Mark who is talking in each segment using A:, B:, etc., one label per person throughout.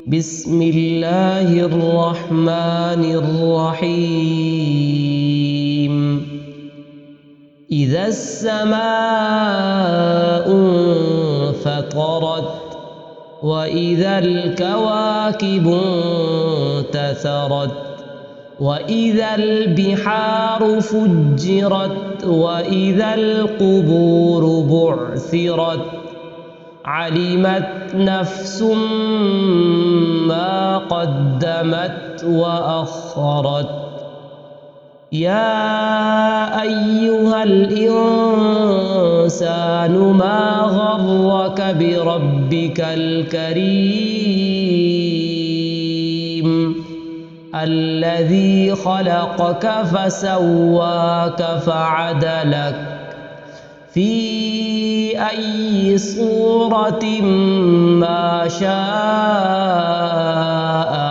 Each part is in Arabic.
A: بسم الله الرحمن الرحيم إذا السماء انفطرت وإذا الكواكب انتثرت وإذا البحار فجرت وإذا القبور بعثرت علمت نفس ما قدمت وأخرت يا أيها الإنسان ما غرك بربك الكريم الذي خلقك فسواك فعدلك في أي صورة ما شاء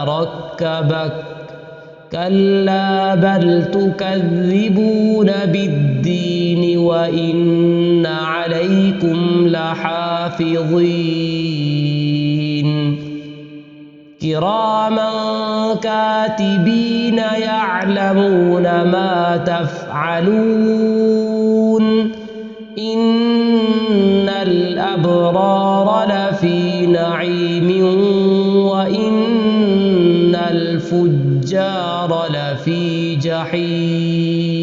A: ركبك كلا بل تكذبون بالدين وإن عليكم لحافظين كراما كاتبين يعلمون ما تفعلون إن الأبرار لفي نعيم وإن الفجار لفي جحيم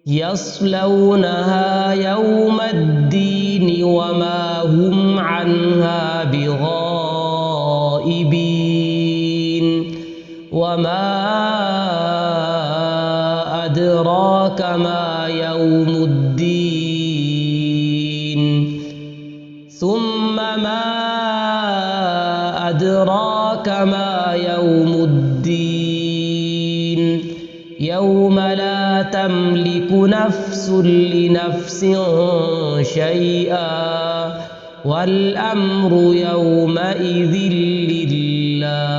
A: يصلونها يوم الدين وما هم عنها بغائبين وما أدراك ما يوم الدين ثم ما أدراك ما يوم الدين يوم لا تملك نفس لنفس شيئا والأمر يومئذ لله